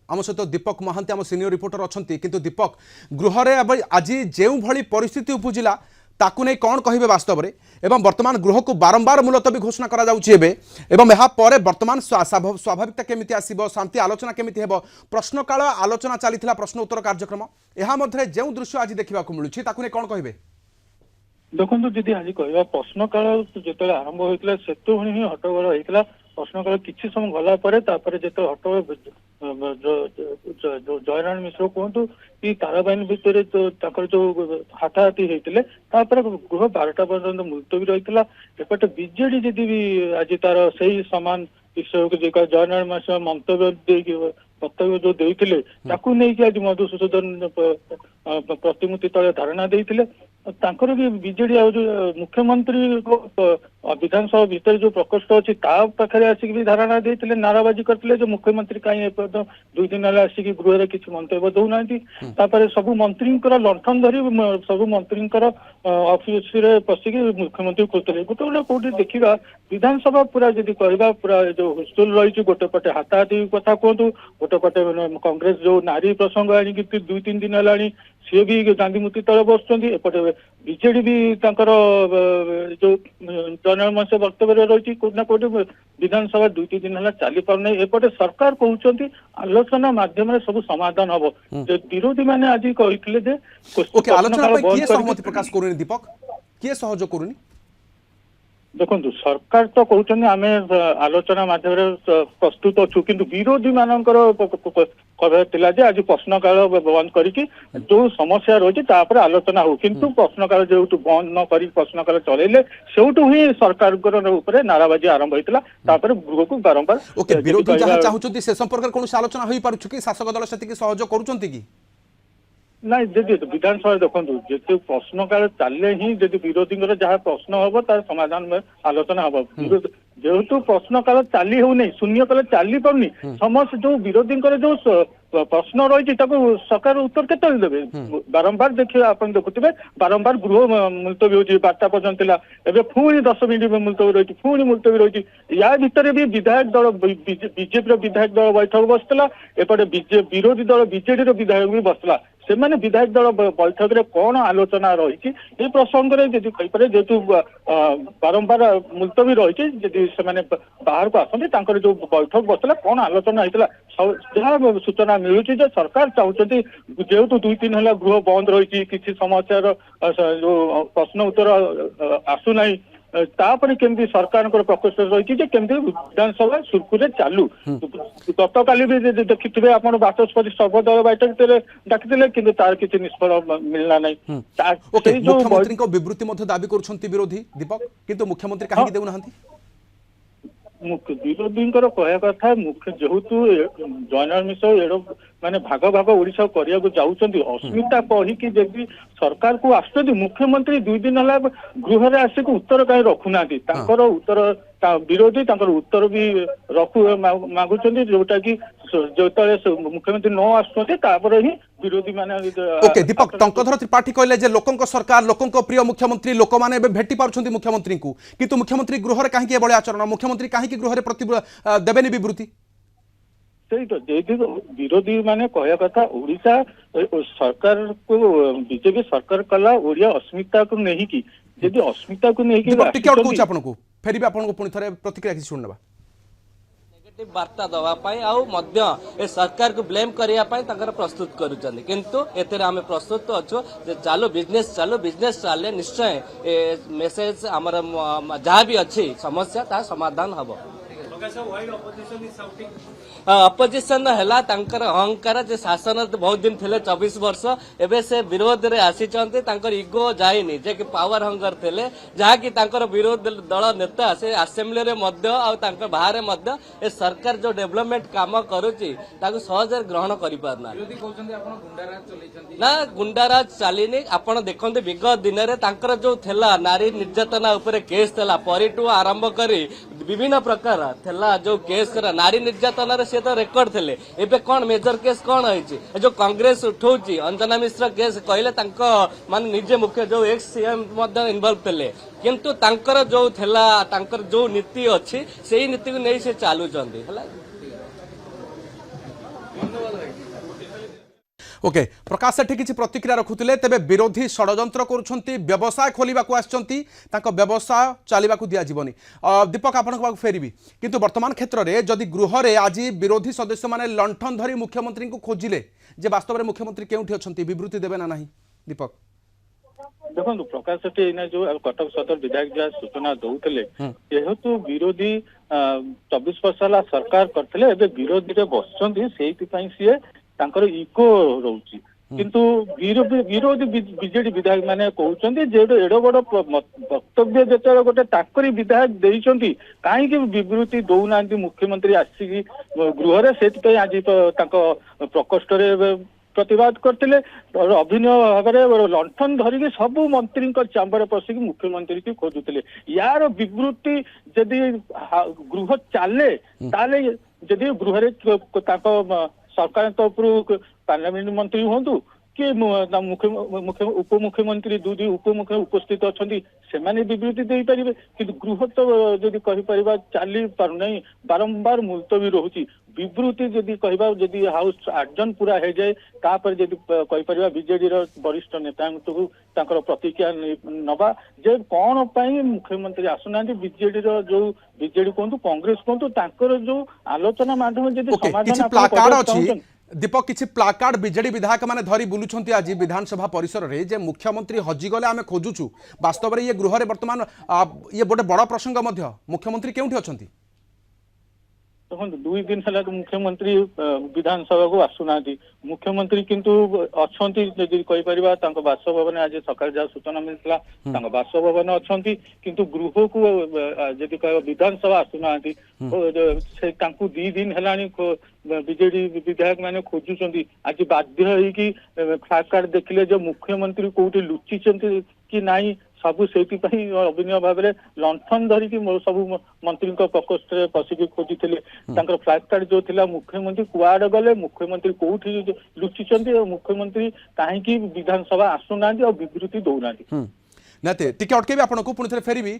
आम सहित दीपक महांती आम सीनियर रिपोर्टर अच्छा किंतु दीपक गृह में आज जो भली परिस्थिति उपजिला ताकू नहीं कौन कहे वास्तव में एवं वर्तमान गृह को बारंबार मुलतवी घोषणा करा वर्तमान स्वाभाविकता केमिति आसीबो शांति आलोचना केमिति हेबो प्रश्नकाल आलोचना चली प्रश्न उत्तर कार्यक्रम यहाँ मध्य जो दृश्य आज देखा मिलूँ ताकू नहीं कौन कहे देखो जी आज कह प्रश्नकाल जो आरंभ होता से ही हट्टगोल होता प्रश्नकाल किसी समय गलापर जो हट्टगोल जयनारायण मिश्र कहतु कि ताराबाइन भितर जो हाथाहाथी होते गृह 12टा पर्यटन मुलतवी रही एपटे बीजेडी जदि भी आज तार से सामान विषय को जयनारायण मिश्र वक्तव्य जो देते आज मधुसूदन प्रतिमूर्ति तले धारणा देते तांकर भी बीजेडी मुख्यमंत्री विधानसभा भीतर जो प्रकोष्ठ अच्छी पाखे आसिक भी धारणा देते नाराबाजी करते जो मुख्यमंत्री कहीं 2 दिन आसिक गृह में किसी मंतव्य दौना सब मंत्री लंठन धरी सब मंत्री ऑफिस रे पशिक मुख्यमंत्री खोजते गोटे गोटे कौटी देखा विधानसभा पूरा जब कह पूरा जो हुलस्थुल रही गोटे पटे हाथाहाथी कथा कहतु गोटे पटे कांग्रेस जो नारी प्रसंग आनी 2-3 दिन है सी भी गांधी मूर्ति तले बसुँच एपटे बीजेडी भी जो जनमंच वक्तव्य रही कौटना कौटी विधानसभा 2-3 दिन है चली पारना एपटे सरकार कहते आलोचना माध्यम सब समाधान हम विरोधी मैंने आज कहते प्रकाश करूनी दीपक किए सहयोग करूनी देखो सरकार तो कहते आम आलोचना माध्यम प्रस्तुत अच्छु कि विरोधी मानकर कहला आज प्रश्नकाल बंद करके जो समस्या रही आलोचना हो किंतु प्रश्नकाल जो बंद न कर प्रश्नकाल चलैले सेठू ही सरकार नाराबाजी आरंभ होता गृह को बारंबार विरोधी जहाँ चाहते से संपर्क कौन आलोचना हो पार कि शासक दल से सहयोग करुँच ना जदि विधानसभा देखो जो प्रश्नकाल चले ही जदि विरोधी जहाँ प्रश्न हम तार समाधान में आलोचना हम जेहेतु प्रश्नकाल चली हो नहीं शून्यकाल चली पारनी समस्त जो विरोधी जो प्रश्न रही सरकार उत्तर के देवे बारंबार देखिए आप देखुए बारंबार गृह मुलतवी हो 12टा पर्यटन एवं पुणी 10 मिनिट मुलतवी रही पुणी मुलतवी रही या भितर भी विधायक दल बीजेपी विधायक दल बैठक बसला एपटे विरोधी दल बीजेडी विधायक भी बसला से माने विधायक दल बैठक में कौन आलोचना रही प्रसंग में जब कहीपर जेहतु बारंबार मुलतवी रही से बाहर को आसते जो बैठक बसला कौन आलोचना होता जहाँ सूचना मिलूँ सरकार चाहते जेहेतु 2-3 है गृह बंद रही किसी समस्या जो प्रश्न उत्तर आसुना तापर केमती सरकार प्रकोष्ठ रही विधानसभा सुरखुरे चालू गत काली भी देखिए आप बाचस्पति सर्वदल बैठक डाकिले कि तार किसी निष्फल मिलना नहीं मुख्यमंत्री विवृत्ति दाबी कर विरोधी दीपक किंतु मुख्यमंत्री कहीं देना विरोधी कहया कथा मुख्य जेहेतु जयनारायण मिश्र माने भाग भाग ओडिशा करिया को जाउछंती अस्मिता कहिकी जब सरकार को आसुछंती मुख्यमंत्री 2 दिन है गृह रे आसिक उत्तर कहीं रखुना उत्तर विरोधी उत्तर भी रखु मागुछंती जोटा कि जो मुख्यमंत्री न आसुछंती ही विरोधी माने ओके दीपक टंकधर त्रिपाठी कहले जे लोकंक सरकार लोकंक प्रिय मुख्यमंत्री लोक माने भेटी पारुछंती मुख्यमंत्री को किंतु मुख्यमंत्री गृह रे काहे बळे आचरण मुख्यमंत्री काहे गृह रे देबेनी विवृत्ति सही तो विरोधी माने कहया कथा ओडिशा सरकार को बीजेपी सरकार कला ओडिया अस्मिता को नहीं की यदि अस्मिता को नहीं की टिके आउट कोच आपन को फेरि आपन को पुनी थरे प्रतिक्रिया किसी सुनबा नेगेटिव वार्ता दवा पाई आउ मध्य ए सरकार को ब्लेम करिया पाई तकर प्रस्तुत करूछन किंतु एतरे हम प्रस्तुत अछु जे चालू बिजनेस चाले निश्चय ए मेसेज हमर जहाँ भी अच्छी समस्या ता समाधान हबो अपोजिशन है अहंकार जे शासन बहुत दिन थे 24 वर्ष एवं से विरोध रे आसी इगो जाइनी जे कि पावर हंगर थे जहाँकि विरोध दल नेता से आसेम्बली रे बाहर ए सरकार जो डेवलपमेंट काम करुच्ची सहज ग्रहण करना ना गुंडाराज चलनी आपड़ देखते विगत दिन में जो थेला नारी निर्यातना उपरे केस थेला परिटू आरंभ करी विभिन्न प्रकार थेला जो केस करा नारी निर्यातना सी तो रेकर्ड थे एबे कौन मेजर केस कौन है जो कांग्रेस उठाऊची अंजना मिश्र केस कहले मान निजे मुख्य जो एक्स सीएम इनवॉल्व थे किंतु तांकर जो थेला तांकर जो नीति अच्छी से नीति को नहीं से चालू ओके प्रकाश सेठी किसी प्रतिक्रिया रखुले तेबे विरोधी षड्यंत्र करुछंती व्यवसाय खोलिबाकू आछंती तांको व्यवसाय चलिबाकू दिया जीवनी दीपक आपन को फेरिबी किंतु वर्तमान क्षेत्र रे जदि गृह रे आज विरोधी सदस्य माने लंठन धरी मुख्यमंत्री को खोजिले जे वास्तव रे मुख्यमंत्री केउठी अछंती विवृत्ति देबे ना नाही दीपक देखो प्रकाश सेठी एना जो कटक सदर विधायक जहाँ सूचना दौले जेहेतु विरोधी 24 वर्ष है सरकार करते विरोधी बसुँच सी तांकर इको रोची किंतु विरोधी बीजेडी विधायक माने कहउछन्ती जे एडो बड़ वक्तव्य जेते गोटे ताकरी विधायक देइछन्ती काहे कि विवृत्ति दउनांती मुख्यमंत्री आसी गृह रे सेति आज तांको प्रकोष्ठ रे प्रतिवाद करते अभिनय भाव में लंठन धरिकी सबू मंत्री चांबर पशिक मुख्यमंत्री की खोजुले यार विवृत्ति जदि गृह चले ताले जदि गृह सरकार तरफ पार्लियामेंट मंत्री हूँ कि उपमुख्यमंत्री दुई उपमुख्य उपस्थित अच्छा से विवृत्ति दे पारे कि गृह तो जदि कहीपर चली पारना बारंबार मुलतवी रोची विवृत्ति जदि कहबा जदि हाउस 8 जन पूरा हो जाए तापर जदि कहीपर बीजेडी वरिष्ठ नेता प्रतिक्रिया नवा जे कौन पाई मुख्यमंत्री आसुना बीजेडी जो बीजेडी कहतु कांग्रेस कहतु जो आलोचना माध्यम जदि समाधान दीपक किसी प्लाकार्ड बीजेडी विधायक माने धरी बुलुछंती आज विधानसभा परिसर रे जे मुख्यमंत्री हजिगले आमे खोजुछु वास्तव रे ये गृह रे वर्तमान ये गोटे बड़ प्रसंग मध्य मुख्यमंत्री केउठी अछंती देखो 2 दिन है मुख्यमंत्री विधानसभा को आसुना मुख्यमंत्री किंतु अच्छी जदि कहीपर बासभवन आज सकाल जहाँ सूचना मिलता बासभवन अच्छा किंतु गृह को जदि कह विधानसभा आसुना 2 दिन है बीजेडी विधायक मैंने खोजुंट आज बाध्य होगी फ्लैकार्ड देखिले जो मुख्यमंत्री कौटी लुचि कि नाई सबू से अभिनय भाव में लंठन धरिकी सब मंत्री प्रकोष्ठ में पशिक खोजी फ्लैकार्ड जो थिला मुख्यमंत्री कुआड़ गले मुख्यमंत्री कौटी लुचि मुख्यमंत्री कहीं विधानसभा आसुना और विवृत्ति दौना नाते टिके अटकेबी आपन को पुणी थे फेरिबी।